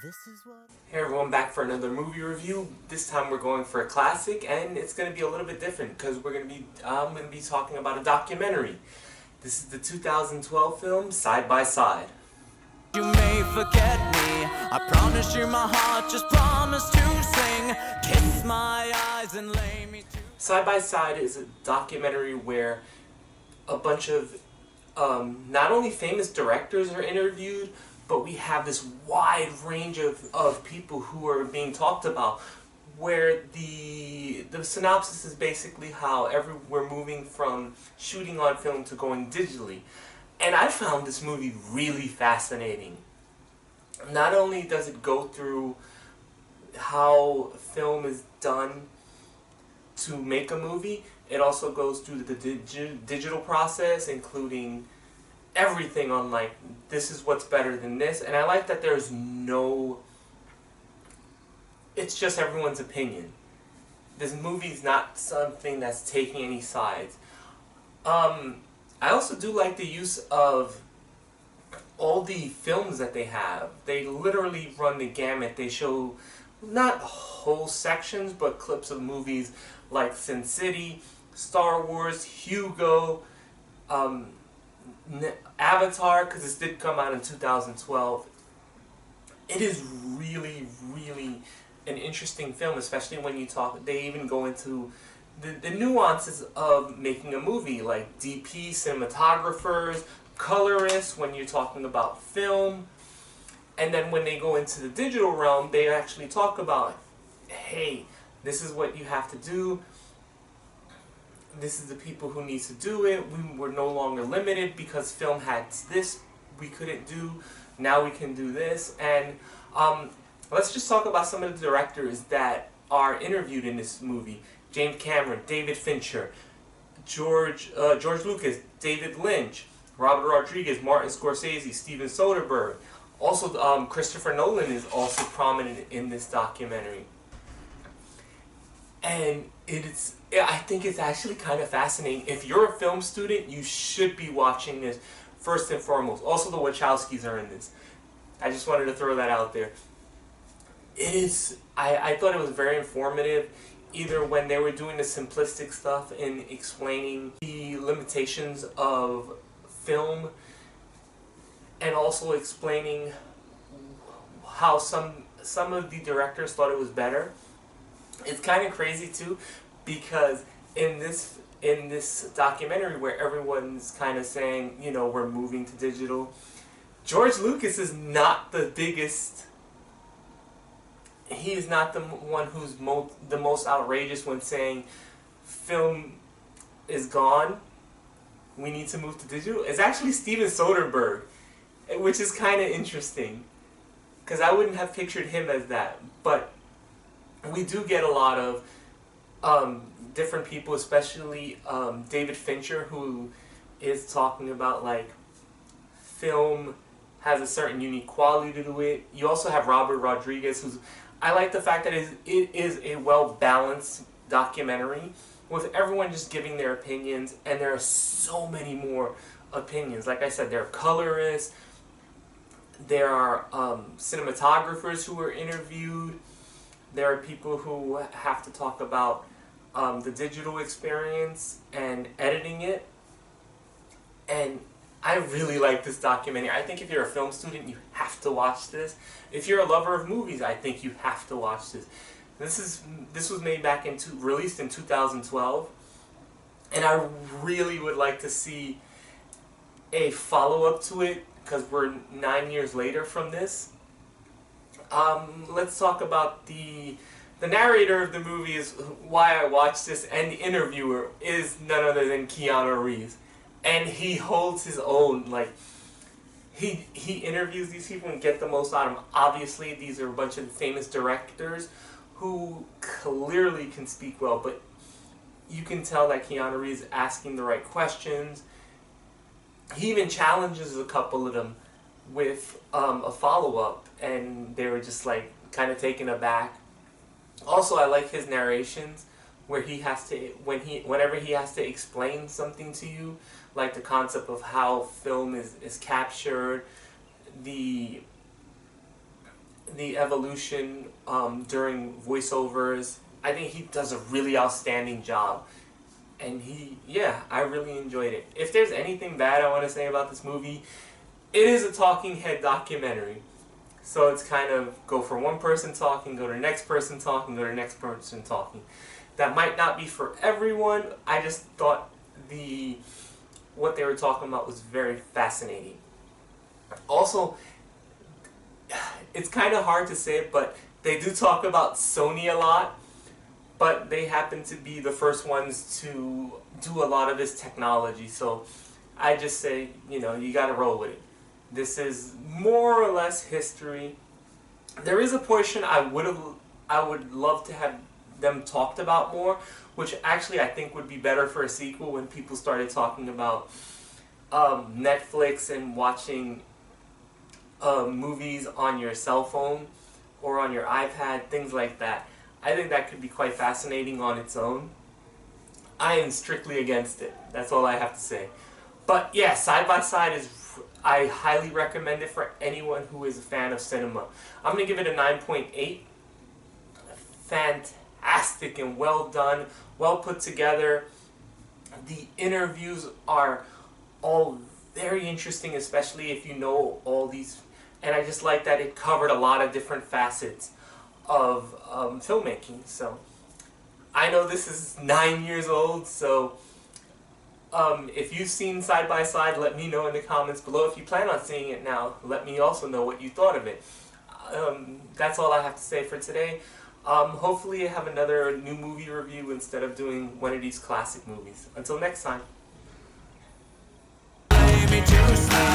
This is what... Hey everyone, back for another movie review. This time we're going for a classic, and it's going to be a little bit different because I'm going to be talking about a documentary. This is the 2012 film Side by Side. You may forget me. I promise you my heart just promised to sing. Kiss my eyes and lay me to... Side by Side is a documentary where a bunch of not only famous directors are interviewed, but we have this wide range of people who are being talked about, where the synopsis is basically how we're moving from shooting on film to going digitally. And I found this movie really fascinating. Not only does it go through how film is done to make a movie, it also goes through the digital process, including everything on like, this is what's better than this. And I like that there's no... It's just everyone's opinion. This movie's not something that's taking any sides. I also do like the use of all the films that they have. They literally run the gamut. They show not whole sections, but clips of movies like Sin City, Star Wars, Hugo, Avatar, because this did come out in 2012. It is really, really an interesting film, especially when you talk, they even go into the nuances of making a movie, like DP, cinematographers, colorists, when you're talking about film. And then when they go into the digital realm, they actually talk about, hey, this is what you have to do. This is the people who need to do it. We were no longer limited because film had this we couldn't do. Now we can do this. And let's just talk about some of the directors that are interviewed in this movie. James Cameron, David Fincher, George Lucas, David Lynch, Robert Rodriguez, Martin Scorsese, Steven Soderbergh. Also, Christopher Nolan is also prominent in this documentary. And I think it's actually kind of fascinating. If you're a film student, you should be watching this first and foremost. Also, the Wachowskis are in this. I just wanted to throw that out there. I thought it was very informative, either when they were doing the simplistic stuff in explaining the limitations of film, and also explaining how some of the directors thought it was better. It's kind of crazy too, because in this documentary where everyone's kind of saying, you know, we're moving to digital, George Lucas is not the biggest. He is not the one who's the most outrageous when saying film is gone, we need to move to digital. It's actually Steven Soderbergh, which is kind of interesting, because I wouldn't have pictured him as that. But we do get a lot of different people, especially David Fincher, who is talking about like film has a certain unique quality to it. You also have Robert Rodriguez, who's... I like the fact that it is a well-balanced documentary with everyone just giving their opinions, and there are so many more opinions. Like I said, there are colorists, there are cinematographers who are interviewed, there are people who have to talk about the digital experience and editing it. And I really like this documentary. I think if you're a film student, you have to watch this. If you're a lover of movies, I think you have to watch this. This was made released in 2012, and I really would like to see a follow-up to it, because we're 9 years later from this. Let's talk about the narrator of the movie is why I watched this, and the interviewer is none other than Keanu Reeves. And he holds his own. Like, he interviews these people and get the most out of them. Obviously, these are a bunch of famous directors who clearly can speak well, but you can tell that Keanu Reeves is asking the right questions. He even challenges a couple of them with a follow-up, and they were just like kind of taken aback. Also, I like his narrations, where he has to, whenever he has to explain something to you, like the concept of how film is captured, the the evolution during voiceovers. I think he does a really outstanding job. And I really enjoyed it. If there's anything bad I want to say about this movie, it is a talking head documentary. So it's kind of go for one person talking, go to the next person talking, go to the next person talking. That might not be for everyone. I just thought what they were talking about was very fascinating. Also, it's kind of hard to say it, but they do talk about Sony a lot. But they happen to be the first ones to do a lot of this technology. So I just say, you got to roll with it. This is more or less history. There is a portion I would love to have them talked about more, which actually I think would be better for a sequel when people started talking about Netflix and watching movies on your cell phone or on your iPad, things like that. I think that could be quite fascinating on its own. I am strictly against it. That's all I have to say. But yeah, Side by Side I highly recommend it for anyone who is a fan of cinema. I'm going to give it a 9.8. Fantastic and well done, well put together. The interviews are all very interesting, especially if you know all these. And I just like that it covered a lot of different facets of filmmaking. So I know this is 9 years old, so if you've seen Side by Side, let me know in the comments below. If you plan on seeing it now, let me also know what you thought of it. That's all I have to say for today. Hopefully I have another new movie review instead of doing one of these classic movies. Until next time. Lay me to sleep.